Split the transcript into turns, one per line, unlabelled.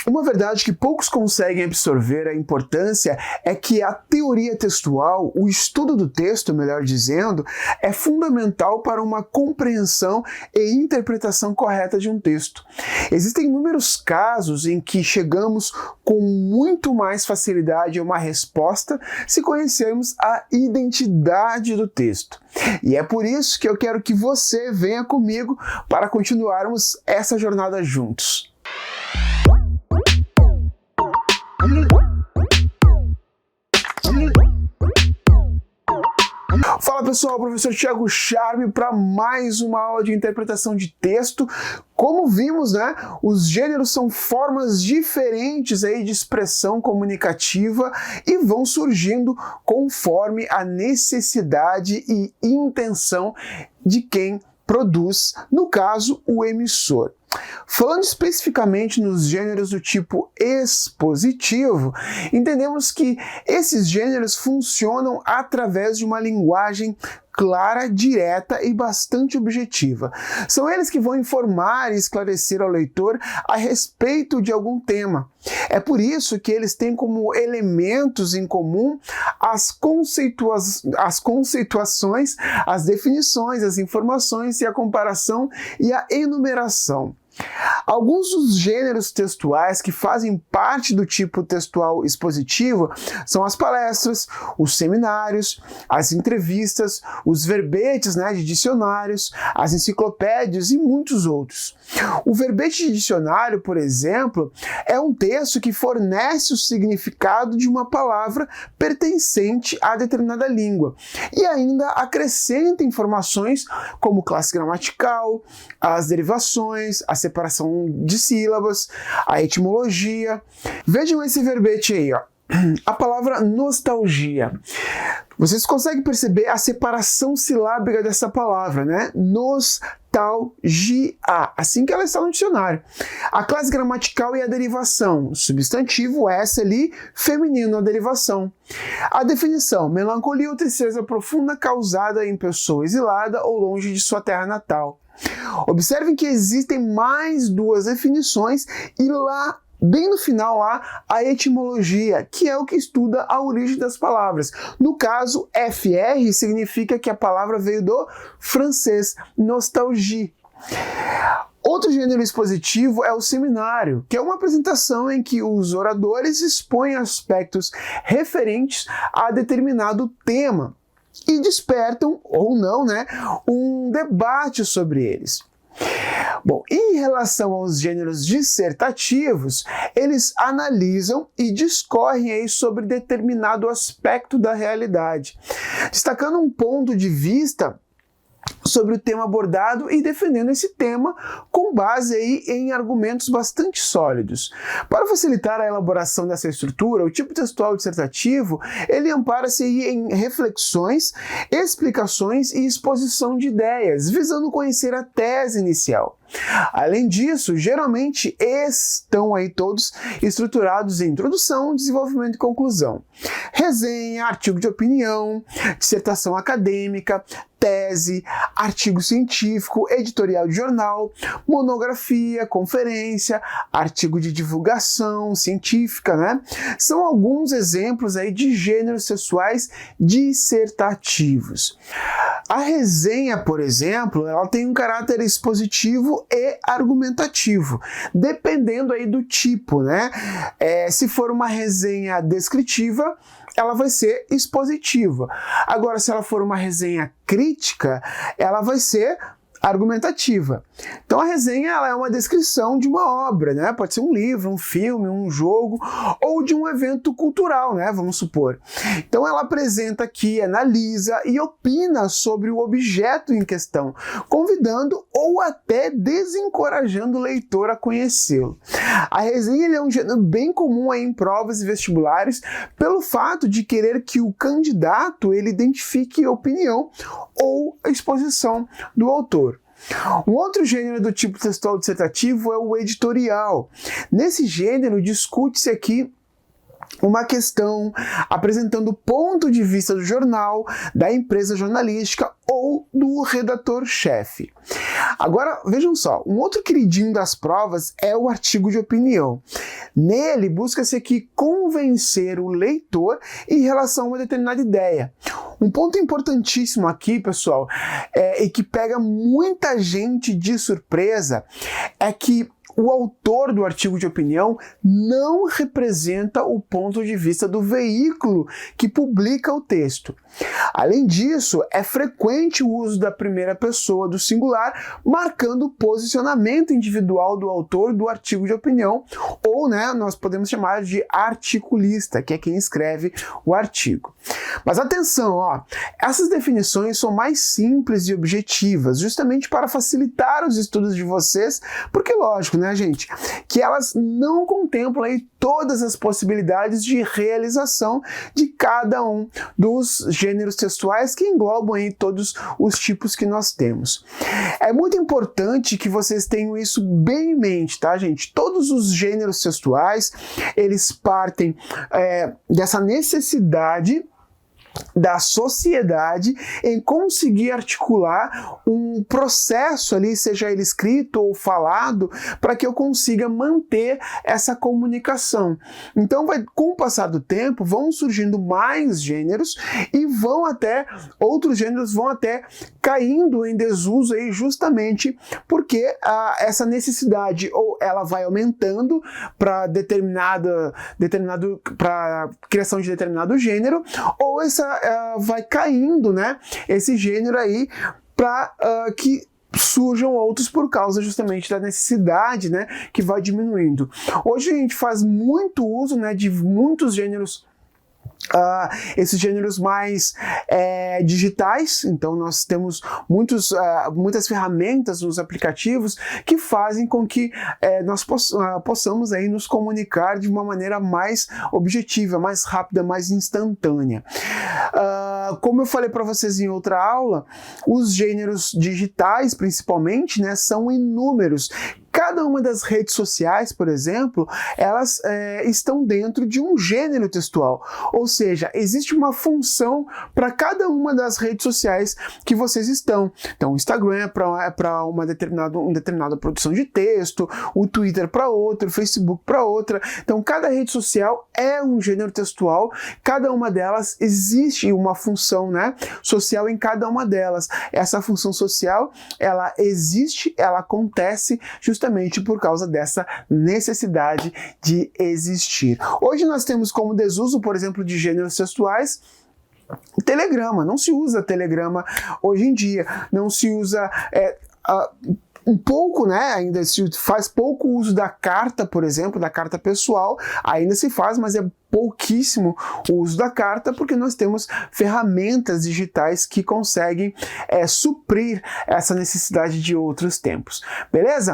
Uma verdade que poucos conseguem absorver a importância é que a teoria textual, o estudo do texto, melhor dizendo, é fundamental para uma compreensão e interpretação correta de um texto. Existem inúmeros casos em que chegamos com muito mais facilidade a uma resposta se conhecermos a identidade do texto. E é por isso que eu quero que você venha comigo para continuarmos essa jornada juntos. Fala pessoal, professor Thiago Charme para mais uma aula de interpretação de texto. Como vimos, né, os gêneros são formas diferentes aí de expressão comunicativa e vão surgindo conforme a necessidade e intenção de quem produz, no caso, o emissor. Falando especificamente nos gêneros do tipo expositivo, entendemos que esses gêneros funcionam através de uma linguagem clara, direta e bastante objetiva. São eles que vão informar e esclarecer ao leitor a respeito de algum tema. É por isso que eles têm como elementos em comum as conceituações, as definições, as informações e a comparação e a enumeração. Alguns dos gêneros textuais que fazem parte do tipo textual expositivo são as palestras, os seminários, as entrevistas, os verbetes, de dicionários, as enciclopédias e muitos outros. O verbete de dicionário, por exemplo, é um texto que fornece o significado de uma palavra pertencente a determinada língua e ainda acrescenta informações como classe gramatical, as derivações, a separação de sílabas, a etimologia. Vejam esse verbete aí, ó. A palavra nostalgia. Vocês conseguem perceber a separação silábica dessa palavra, né? Nostalgia, assim que ela está no dicionário. A classe gramatical e a derivação. Substantivo, S ali, feminino, a derivação. A definição, melancolia ou tristeza profunda causada em pessoa exilada ou longe de sua terra natal. Observem que existem mais duas definições e lá, bem no final lá, a etimologia, que é o que estuda a origem das palavras. No caso, FR significa que a palavra veio do francês, nostalgie. Outro gênero expositivo é o seminário, que é uma apresentação em que os oradores expõem aspectos referentes a determinado tema e despertam, ou não, um debate sobre eles. Bom, em relação aos gêneros dissertativos, eles analisam e discorrem aí sobre determinado aspecto da realidade, destacando um ponto de vista sobre o tema abordado e defendendo esse tema com base aí em argumentos bastante sólidos. Para facilitar a elaboração dessa estrutura, o tipo textual dissertativo, ele ampara-se em reflexões, explicações e exposição de ideias, visando conhecer a tese inicial. Além disso, geralmente estão aí todos estruturados em introdução, desenvolvimento e conclusão. Resenha, artigo de opinião, dissertação acadêmica, tese, artigo científico, editorial de jornal, monografia, conferência, artigo de divulgação científica, São alguns exemplos aí de gêneros textuais dissertativos. A resenha, por exemplo, ela tem um caráter expositivo e argumentativo, dependendo aí do tipo, se for uma resenha descritiva, ela vai ser expositiva. Agora, se ela for uma resenha crítica, ela vai ser argumentativa. Então a resenha ela é uma descrição de uma obra, Pode ser um livro, um filme, um jogo ou de um evento cultural, vamos supor. Então ela apresenta aqui, analisa e opina sobre o objeto em questão, convidando ou até desencorajando o leitor a conhecê-lo. A resenha é um gênero bem comum aí em provas e vestibulares pelo fato de querer que o candidato ele identifique a opinião ou a exposição do autor. Um outro gênero do tipo textual dissertativo é o editorial. Nesse gênero, discute-se aqui uma questão, apresentando o ponto de vista do jornal, da empresa jornalística ou do redator-chefe. Agora, vejam só, um outro queridinho das provas é o artigo de opinião. Nele, busca-se aqui convencer o leitor em relação a uma determinada ideia. Um ponto importantíssimo aqui, pessoal, e que pega muita gente de surpresa, é que o autor do artigo de opinião não representa o ponto de vista do veículo que publica o texto. Além disso, é frequente o uso da primeira pessoa do singular, marcando o posicionamento individual do autor do artigo de opinião, ou, nós podemos chamar de articulista, que é quem escreve o artigo. Mas atenção, essas definições são mais simples e objetivas, justamente para facilitar os estudos de vocês, porque lógico, gente, que elas não contemplam aí todas as possibilidades de realização de cada um dos gêneros textuais que englobam aí todos os tipos que nós temos. É muito importante que vocês tenham isso bem em mente, tá, gente? Todos os gêneros textuais, eles partem dessa necessidade da sociedade em conseguir articular um processo ali, seja ele escrito ou falado, para que eu consiga manter essa comunicação. Então, com o passar do tempo, vão surgindo mais gêneros e outros gêneros vão até caindo em desuso aí, justamente porque essa necessidade ou ela vai aumentando para para criação de determinado gênero, ou vai caindo, esse gênero aí, para que surjam outros por causa justamente da necessidade, que vai diminuindo. Hoje a gente faz muito uso, de muitos gêneros, esses gêneros mais digitais. Então nós temos muitas ferramentas nos aplicativos que fazem com que nós possamos aí nos comunicar de uma maneira mais objetiva, mais rápida, mais instantânea. Como eu falei para vocês em outra aula, os gêneros digitais, principalmente, são inúmeros. Cada uma das redes sociais, por exemplo, elas estão dentro de um gênero textual, ou seja, existe uma função para cada uma das redes sociais que vocês estão. Então, o Instagram é para uma determinada produção de texto, o Twitter para outra, o Facebook para outra. Então, cada rede social é um gênero textual, cada uma delas existe uma função, social em cada uma delas. Essa função social, ela existe, ela acontece justamente por causa dessa necessidade de existir. Hoje nós temos como desuso, por exemplo, de gêneros textuais, telegrama. Não se usa telegrama hoje em dia, não se usa um pouco, ainda se faz pouco uso da carta, por exemplo, da carta pessoal, ainda se faz, mas é pouquíssimo o uso da carta, porque nós temos ferramentas digitais que conseguem suprir essa necessidade de outros tempos. Beleza?